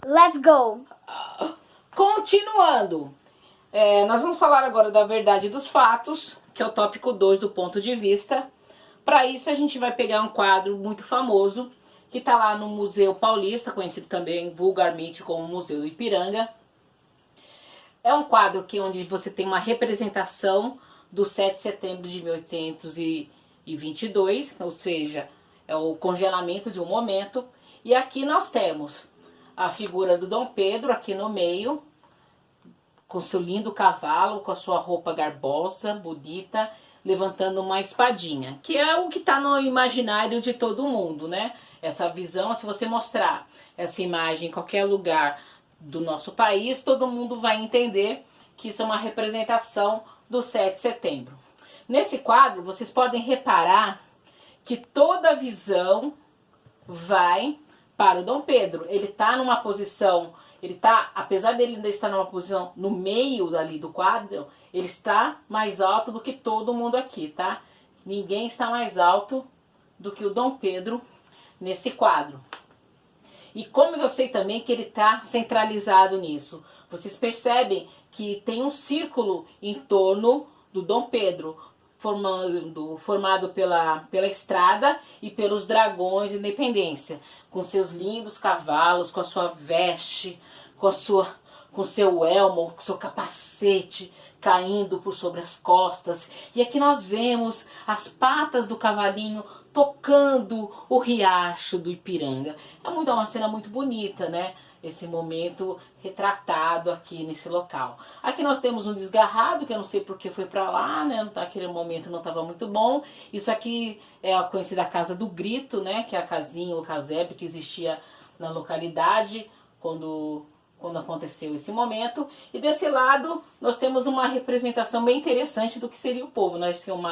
Let's go! Continuando, nós vamos falar agora da verdade dos fatos, que é o tópico 2 do ponto de vista. Para isso a gente vai pegar um quadro muito famoso, que está lá no Museu Paulista, conhecido também vulgarmente como Museu do Ipiranga. É um quadro onde você tem uma representação do 7 de setembro de 1822, ou seja, é o congelamento de um momento. E aqui nós temos a figura do Dom Pedro aqui no meio, com seu lindo cavalo, com a sua roupa garbosa, bonita, levantando uma espadinha, que é o que está no imaginário de todo mundo, né? Essa visão, se você mostrar essa imagem em qualquer lugar do nosso país, todo mundo vai entender que isso é uma representação do 7 de setembro. Nesse quadro, vocês podem reparar que toda a visão vai para o Dom Pedro. Ele está numa posição, apesar dele ainda estar numa posição no meio ali do quadro, ele está mais alto do que todo mundo aqui, tá? Ninguém está mais alto do que o Dom Pedro nesse quadro. E como eu sei também que ele está centralizado nisso? Vocês percebem que tem um círculo em torno do Dom Pedro, formado pela estrada e pelos dragões de Independência, com seus lindos cavalos, com a sua veste, com seu elmo, com seu capacete caindo por sobre as costas. E aqui nós vemos as patas do cavalinho tocando o riacho do Ipiranga. É uma cena muito bonita, né? Esse momento retratado aqui nesse local. Aqui nós temos um desgarrado, que eu não sei porque foi para lá, né? Aquele momento não estava muito bom. Isso aqui é a conhecida Casa do Grito, né? Que é a casinha, o casebre que existia na localidade quando aconteceu esse momento. E desse lado nós temos uma representação bem interessante do que seria o povo. Nós temos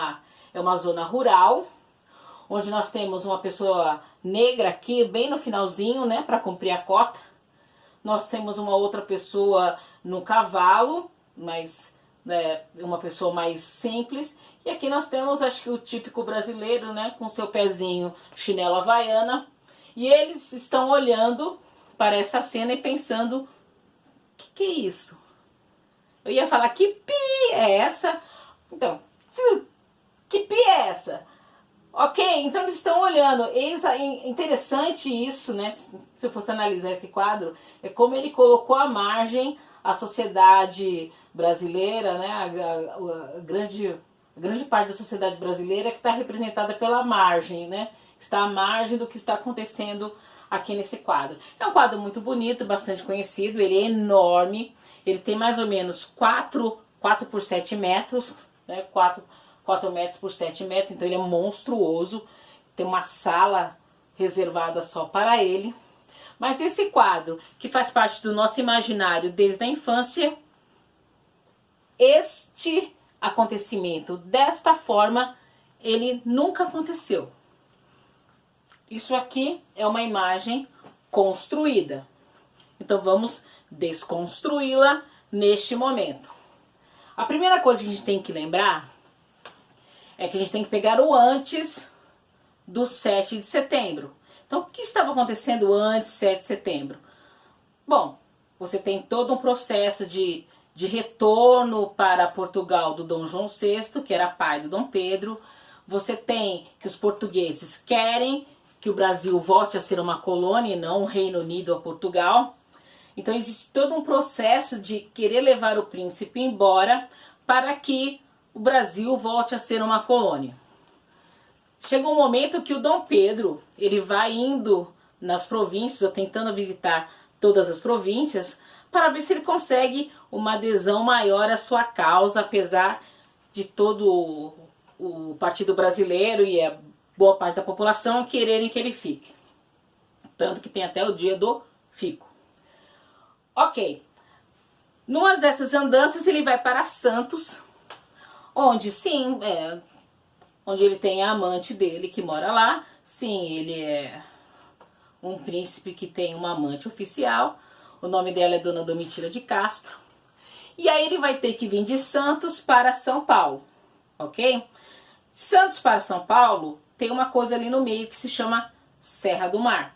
uma zona rural, onde nós temos uma pessoa negra aqui, bem no finalzinho, né? Para cumprir a cota. Nós temos uma outra pessoa no cavalo, mas uma pessoa mais simples. E aqui nós temos, acho que o típico brasileiro, né, com seu pezinho chinelo havaiana. E eles estão olhando para essa cena e pensando, o que é isso? Eu ia falar, que pi é essa? Então, que pi é essa? Ok, então eles estão olhando. É interessante isso, né? Se eu fosse analisar esse quadro, é como ele colocou à margem a sociedade brasileira, né? A grande parte da sociedade brasileira que está representada pela margem, né? Está à margem do que está acontecendo aqui nesse quadro. É um quadro muito bonito, bastante conhecido, ele é enorme, ele tem mais ou menos 4 por 7 metros, né? 4 metros por 7 metros, então ele é monstruoso, tem uma sala reservada só para ele. Mas esse quadro, que faz parte do nosso imaginário desde a infância, este acontecimento desta forma, ele nunca aconteceu. Isso aqui é uma imagem construída. Então vamos desconstruí-la neste momento. A primeira coisa que a gente tem que lembrar é que a gente tem que pegar o antes do 7 de setembro. Então, o que estava acontecendo antes do 7 de setembro? Bom, você tem todo um processo de retorno para Portugal do Dom João VI, que era pai do Dom Pedro. Você tem que os portugueses querem que o Brasil volte a ser uma colônia e não um Reino Unido a Portugal. Então, existe todo um processo de querer levar o príncipe embora para que o Brasil volte a ser uma colônia. Chega um momento que o Dom Pedro, ele vai indo nas províncias, ou tentando visitar todas as províncias, para ver se ele consegue uma adesão maior à sua causa, apesar de todo o Partido Brasileiro e a boa parte da população quererem que ele fique. Tanto que tem até o dia do fico. Ok. Numa dessas andanças ele vai para Santos, onde sim, onde ele tem a amante dele que mora lá. Sim, ele é um príncipe que tem uma amante oficial. O nome dela é Dona Domitila de Castro. E aí ele vai ter que vir de Santos para São Paulo, ok? Santos para São Paulo tem uma coisa ali no meio que se chama Serra do Mar.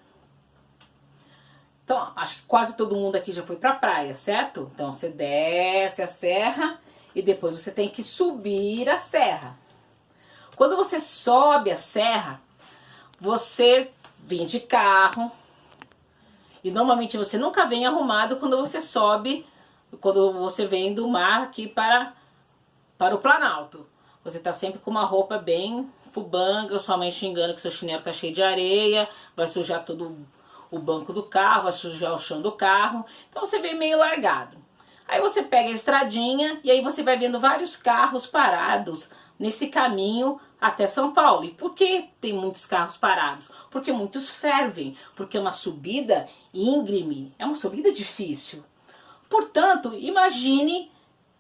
Então, acho que quase todo mundo aqui já foi pra praia, certo? Então, você desce a serra e depois você tem que subir a serra. Quando você sobe a serra, você vem de carro. E normalmente você nunca vem arrumado quando você sobe, quando você vem do mar aqui para o Planalto. Você tá sempre com uma roupa bem fubanga, sua mãe xingando que seu chinelo tá cheio de areia, vai sujar todo o banco do carro, vai sujar o chão do carro. Então você vem meio largado. Aí você pega a estradinha e aí você vai vendo vários carros parados nesse caminho até São Paulo. E por que tem muitos carros parados? Porque muitos fervem, porque é uma subida íngreme, é uma subida difícil. Portanto, imagine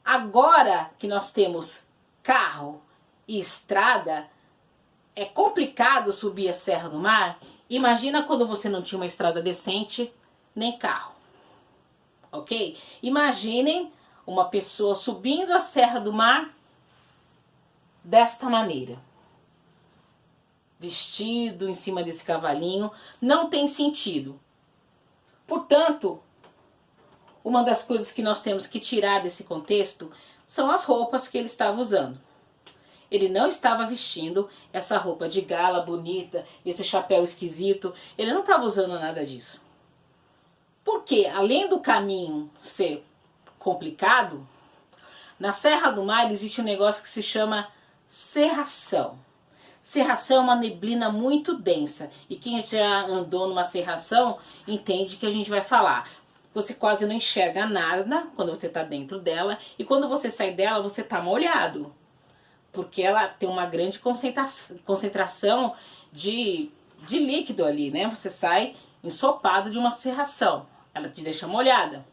agora que nós temos carro e estrada, é complicado subir a Serra do Mar. Imagina quando você não tinha uma estrada decente, nem carro. Ok? Imaginem uma pessoa subindo a Serra do Mar desta maneira. Vestido em cima desse cavalinho, não tem sentido. Portanto, uma das coisas que nós temos que tirar desse contexto são as roupas que ele estava usando. Ele não estava vestindo essa roupa de gala bonita, esse chapéu esquisito. Ele não estava usando nada disso. Porque, além do caminho ser complicado, na Serra do Mar existe um negócio que se chama serração. Serração é uma neblina muito densa. E quem já andou numa serração entende que a gente vai falar. Você quase não enxerga nada quando você está dentro dela. E quando você sai dela, você está molhado. Porque ela tem uma grande concentração de líquido ali, né? Você sai ensopado de uma serração. Ela te deixa molhada.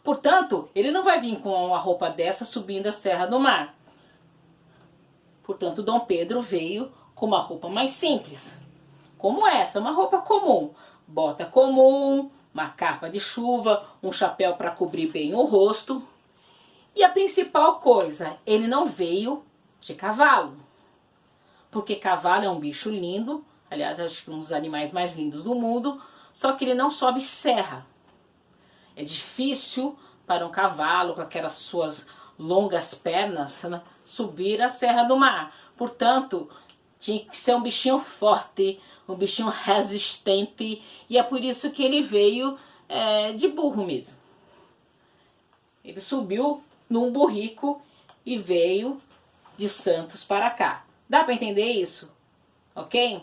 Portanto, ele não vai vir com uma roupa dessa subindo a Serra do Mar. Portanto, Dom Pedro veio com uma roupa mais simples. Como essa, uma roupa comum. Bota comum, uma capa de chuva, um chapéu para cobrir bem o rosto. E a principal coisa, ele não veio de cavalo. Porque cavalo é um bicho lindo, aliás, acho que um dos animais mais lindos do mundo, só que ele não sobe serra. É difícil para um cavalo, com aquelas suas longas pernas, né, subir a Serra do Mar. Portanto, tinha que ser um bichinho forte, um bichinho resistente, e é por isso que ele veio de burro mesmo. Ele subiu num burrico e veio de Santos para cá. Dá para entender isso? Ok?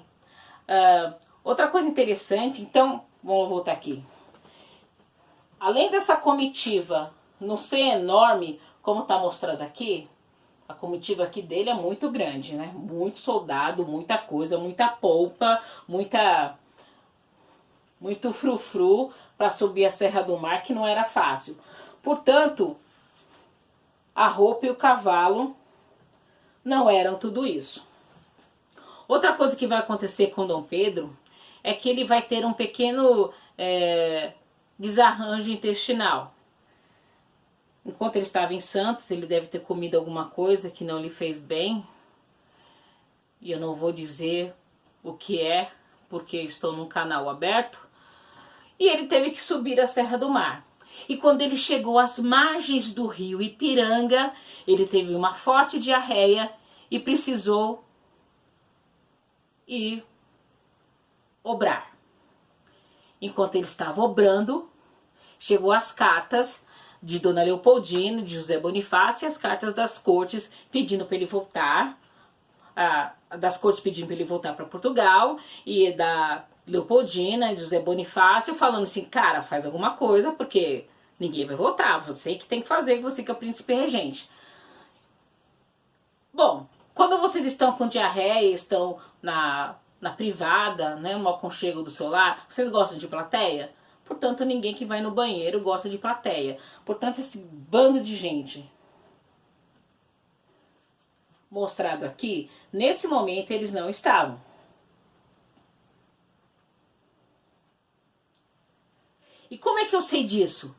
Outra coisa interessante, então, vamos voltar aqui. Além dessa comitiva não ser enorme, como está mostrado aqui, a comitiva aqui dele é muito grande, né? Muito soldado, muita coisa, muita polpa, muito frufru para subir a Serra do Mar, que não era fácil. Portanto, a roupa e o cavalo não eram tudo isso. Outra coisa que vai acontecer com Dom Pedro é que ele vai ter um pequeno desarranjo intestinal. Enquanto ele estava em Santos, ele deve ter comido alguma coisa que não lhe fez bem. E eu não vou dizer o que é, porque estou num canal aberto. E ele teve que subir a Serra do Mar. E quando ele chegou às margens do rio Ipiranga, ele teve uma forte diarreia e precisou ir obrar. Enquanto ele estava obrando, chegou as cartas de Dona Leopoldina, de José Bonifácio, e as cartas das cortes pedindo para ele voltar, das cortes pedindo para ele voltar para Portugal, e da Leopoldina, de José Bonifácio, falando assim, cara, faz alguma coisa, porque ninguém vai voltar, você que tem que fazer, você que é o príncipe regente. Bom, quando vocês estão com diarreia, estão na privada, né, no aconchego do seu lar, vocês gostam de plateia? Portanto, ninguém que vai no banheiro gosta de plateia. Portanto, esse bando de gente mostrado aqui, nesse momento eles não estavam. E como é que eu sei disso?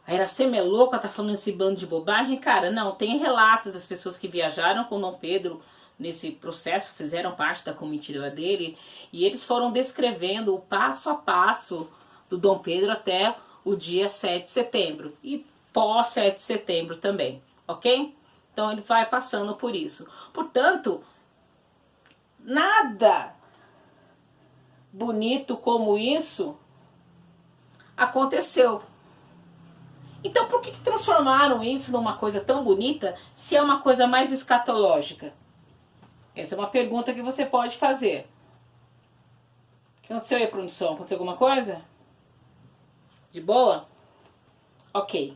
A Iracema é louca, tá falando esse bando de bobagem? Cara, não, tem relatos das pessoas que viajaram com Dom Pedro nesse processo, fizeram parte da comitiva dele, e eles foram descrevendo o passo a passo do Dom Pedro até o dia 7 de setembro e pós 7 de setembro também, ok? Então ele vai passando por isso. Portanto, nada bonito como isso aconteceu. Então por que transformaram isso numa coisa tão bonita se é uma coisa mais escatológica? Essa é uma pergunta que você pode fazer. O que aconteceu aí, produção? Aconteceu alguma coisa? De boa? Ok.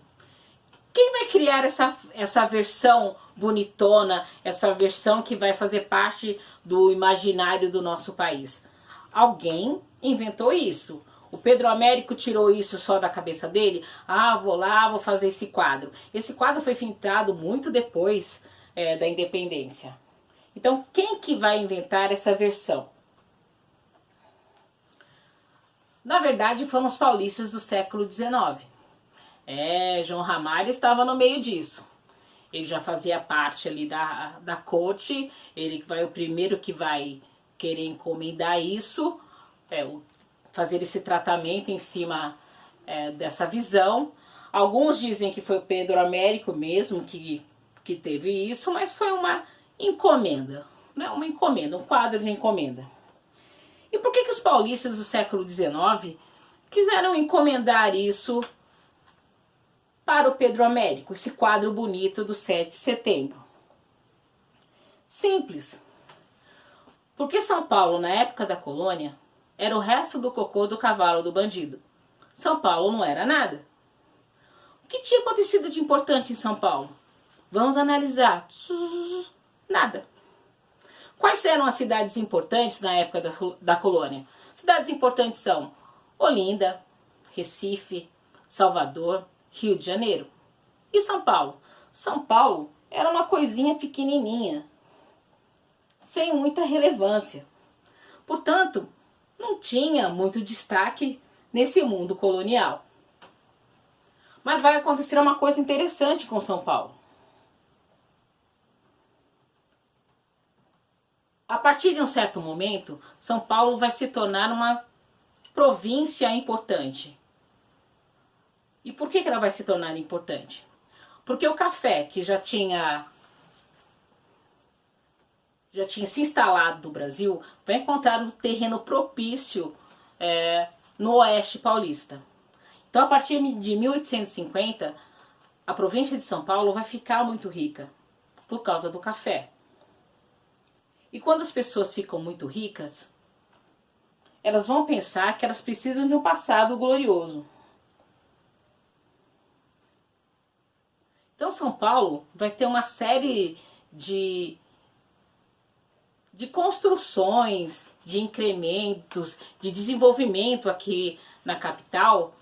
Quem vai criar essa versão bonitona, essa versão que vai fazer parte do imaginário do nosso país? Alguém inventou isso. O Pedro Américo tirou isso só da cabeça dele? Ah, vou lá, vou fazer esse quadro. Esse quadro foi pintado muito depois da independência. Então, quem que vai inventar essa versão? Na verdade, foram os paulistas do século XIX. João Ramalho estava no meio disso. Ele já fazia parte ali da corte, ele vai o primeiro que vai querer encomendar isso, fazer esse tratamento em cima dessa visão. Alguns dizem que foi o Pedro Américo mesmo que teve isso, mas foi uma encomenda, né? Uma encomenda, um quadro de encomenda. E por que os paulistas do século XIX quiseram encomendar isso para o Pedro Américo, esse quadro bonito do 7 de setembro? Simples. Porque São Paulo, na época da colônia, era o resto do cocô do cavalo do bandido. São Paulo não era nada. O que tinha acontecido de importante em São Paulo? Vamos analisar. Nada. Quais eram as cidades importantes na época da colônia? Cidades importantes são Olinda, Recife, Salvador, Rio de Janeiro. E São Paulo? São Paulo era uma coisinha pequenininha, sem muita relevância. Portanto, não tinha muito destaque nesse mundo colonial. Mas vai acontecer uma coisa interessante com São Paulo. A partir de um certo momento, São Paulo vai se tornar uma província importante. E por que ela vai se tornar importante? Porque o café, que já tinha se instalado no Brasil, vai encontrar um terreno propício no oeste paulista. Então, a partir de 1850, a província de São Paulo vai ficar muito rica por causa do café. E quando as pessoas ficam muito ricas, elas vão pensar que elas precisam de um passado glorioso. Então São Paulo vai ter uma série de construções, de incrementos, de desenvolvimento aqui na capital,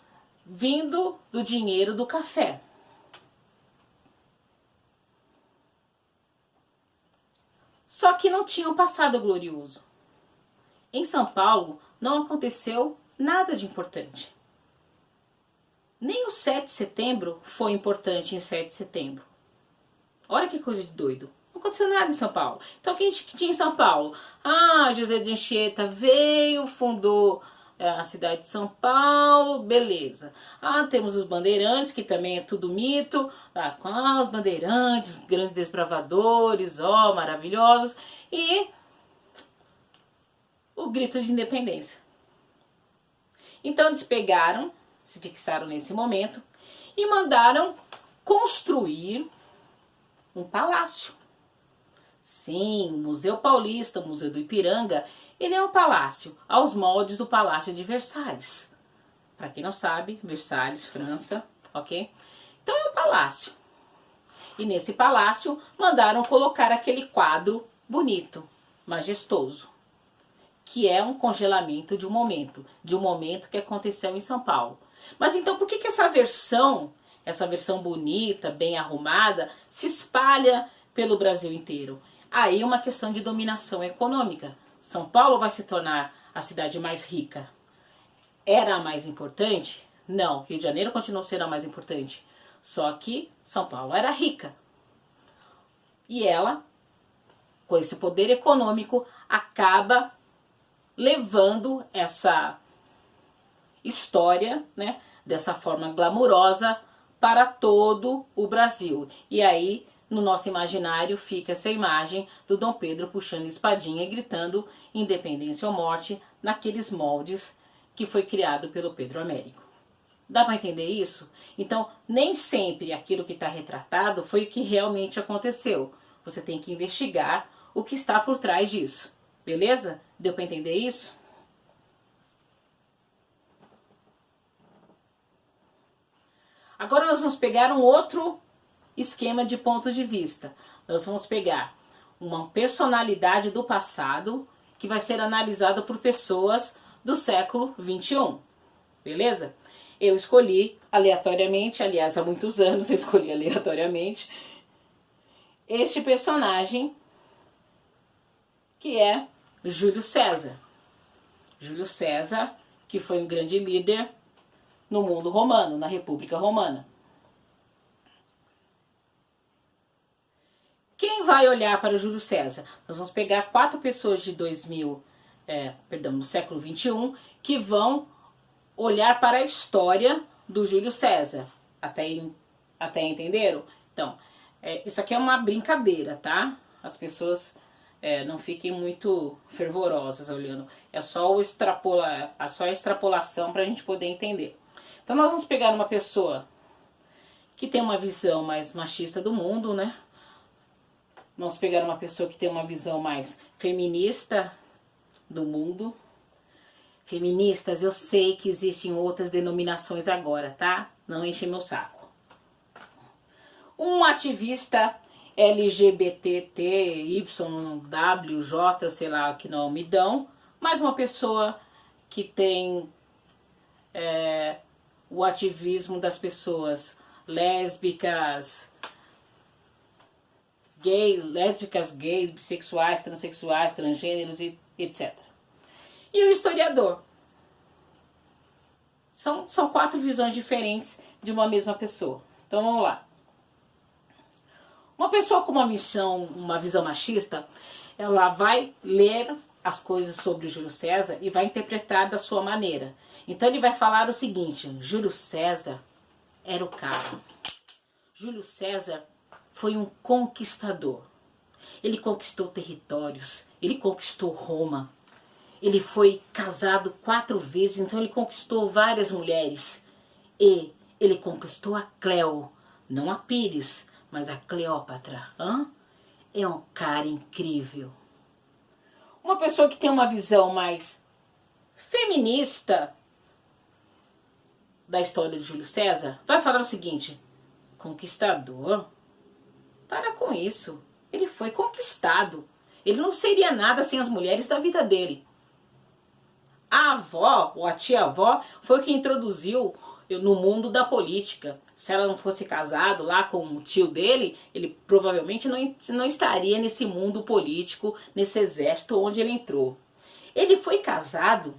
vindo do dinheiro do café. Só que não tinha um passado glorioso. Em São Paulo não aconteceu nada de importante. Nem o 7 de setembro foi importante em 7 de setembro. Olha que coisa de doido. Não aconteceu nada em São Paulo. Então o que a gente tinha em São Paulo? José de Anchieta veio, fundou a cidade de São Paulo, beleza. Temos os bandeirantes, que também é tudo mito. Os bandeirantes, grandes desbravadores, maravilhosos. E o grito de independência. Então eles pegaram, se fixaram nesse momento e mandaram construir um palácio. Sim, o Museu Paulista, o Museu do Ipiranga, ele é um palácio aos moldes do Palácio de Versalhes. Para quem não sabe, Versalhes, França, ok? Então é um palácio. E nesse palácio mandaram colocar aquele quadro bonito, majestoso, que é um congelamento de um momento que aconteceu em São Paulo. Mas então por que essa versão bonita, bem arrumada, se espalha pelo Brasil inteiro? Aí uma questão de dominação econômica. São Paulo vai se tornar a cidade mais rica. Era a mais importante? Não, Rio de Janeiro continuou sendo a mais importante. Só que São Paulo era rica. E ela, com esse poder econômico, acaba levando história, né, dessa forma glamurosa para todo o Brasil. E aí, no nosso imaginário, fica essa imagem do Dom Pedro puxando espadinha e gritando independência ou morte naqueles moldes que foi criado pelo Pedro Américo. Dá para entender isso? Então, nem sempre aquilo que está retratado foi o que realmente aconteceu. Você tem que investigar o que está por trás disso. Beleza? Deu para entender isso? Agora nós vamos pegar um outro esquema de ponto de vista. Nós vamos pegar uma personalidade do passado que vai ser analisada por pessoas do século 21. Beleza? Eu escolhi aleatoriamente, aliás, há muitos anos eu escolhi aleatoriamente, este personagem que é Júlio César. Júlio César, que foi um grande líder no mundo romano, na República Romana. Quem vai olhar para Júlio César? Nós vamos pegar 4 pessoas de no século 21 que vão olhar para a história do Júlio César. Até entenderam? Então, isso aqui é uma brincadeira, tá? As pessoas não fiquem muito fervorosas olhando. É só a extrapolação para a gente poder entender. Então nós vamos pegar uma pessoa que tem uma visão mais machista do mundo, né? Vamos pegar uma pessoa que tem uma visão mais feminista do mundo. Feministas, eu sei que existem outras denominações agora, tá? Não enche meu saco. Um ativista LGBTTYWJ, sei lá que nome dão, mas uma pessoa que tem o ativismo das pessoas lésbicas, gays, bissexuais, transexuais, transgêneros e etc. E o historiador. São 4 visões diferentes de uma mesma pessoa. Então vamos lá. Uma pessoa com uma visão machista, ela vai ler as coisas sobre o Júlio César e vai interpretar da sua maneira. Então ele vai falar o seguinte: Júlio César era o cara. Júlio César foi um conquistador. Ele conquistou territórios, ele conquistou Roma. Ele foi casado 4 vezes, então ele conquistou várias mulheres. E ele conquistou a Cleo, não a Pires, mas a Cleópatra. É um cara incrível. Uma pessoa que tem uma visão mais feminista da história de Júlio César vai falar o seguinte: conquistador? Para com isso. Ele foi conquistado. Ele não seria nada sem as mulheres da vida dele. A avó, ou a tia-avó, foi quem introduziu no mundo da política. Se ela não fosse casado lá com o tio dele, ele provavelmente não estaria nesse mundo político, nesse exército onde ele entrou. Ele foi casado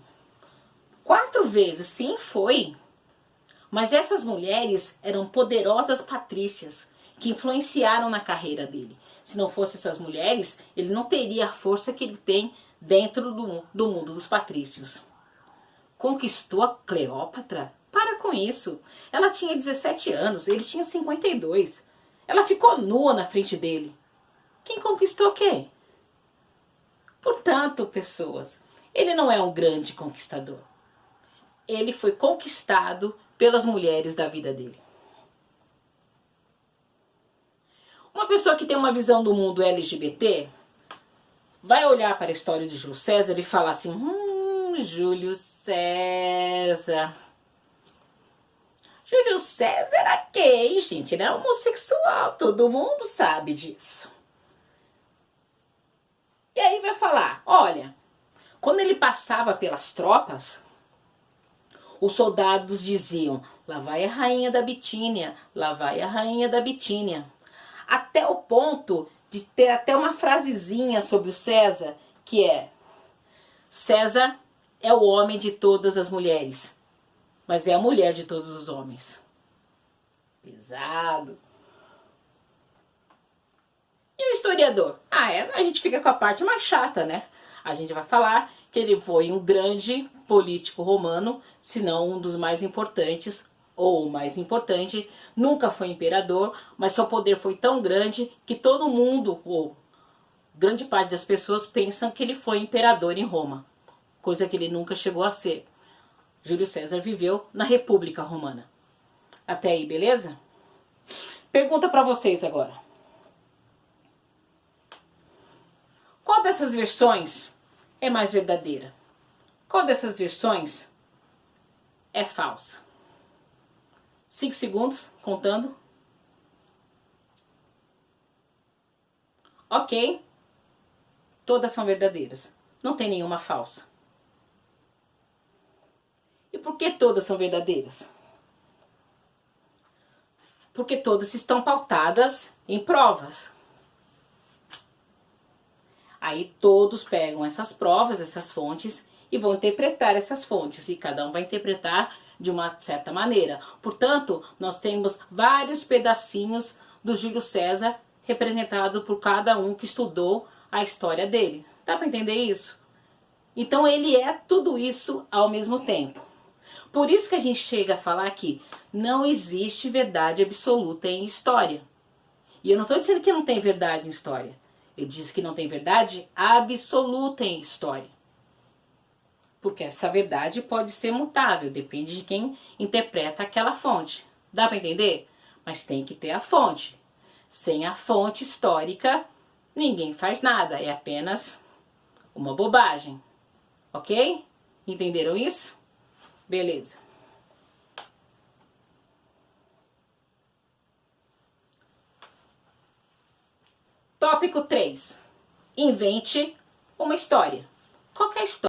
4 vezes, sim, foi. Mas essas mulheres eram poderosas patrícias que influenciaram na carreira dele. Se não fossem essas mulheres, ele não teria a força que ele tem dentro do mundo dos patrícios. Conquistou a Cleópatra? Para com isso. Ela tinha 17 anos, ele tinha 52. Ela ficou nua na frente dele. Quem conquistou quem? Portanto, pessoas, ele não é um grande conquistador. Ele foi conquistado pelas mulheres da vida dele. Uma pessoa que tem uma visão do mundo LGBT vai olhar para a história de Júlio César e falar assim: Júlio César. Júlio César era gay, gente, ele era homossexual, todo mundo sabe disso. E aí vai falar: olha, quando ele passava pelas tropas, os soldados diziam: lá vai a rainha da Bitínia, lá vai a rainha da Bitínia. Até o ponto de ter até uma frasezinha sobre o César, que é: César é o homem de todas as mulheres, mas é a mulher de todos os homens. Pesado. E o historiador? A gente fica com a parte mais chata, né? A gente vai falar que ele foi um grande político romano, se não um dos mais importantes, ou o mais importante. Nunca foi imperador, mas seu poder foi tão grande que todo mundo, ou grande parte das pessoas, pensam que ele foi imperador em Roma, coisa que ele nunca chegou a ser. Júlio César viveu na República Romana. Até aí, beleza? Pergunta para vocês agora. Qual dessas versões é mais verdadeira? Qual dessas versões é falsa? 5 segundos, contando. Ok. Todas são verdadeiras. Não tem nenhuma falsa. E por que todas são verdadeiras? Porque todas estão pautadas em provas. Aí todos pegam essas provas, essas fontes, e vão interpretar essas fontes. E cada um vai interpretar de uma certa maneira. Portanto, nós temos vários pedacinhos do Júlio César representado por cada um que estudou a história dele. Dá para entender isso? Então ele é tudo isso ao mesmo tempo. Por isso que a gente chega a falar que não existe verdade absoluta em história. E eu não estou dizendo que não tem verdade em história. Eu disse que não tem verdade absoluta em história. Porque essa verdade pode ser mutável, depende de quem interpreta aquela fonte. Dá para entender? Mas tem que ter a fonte. Sem a fonte histórica, ninguém faz nada. É apenas uma bobagem. Ok? Entenderam isso? Beleza. Tópico 3. Invente uma história. Qual que é a história?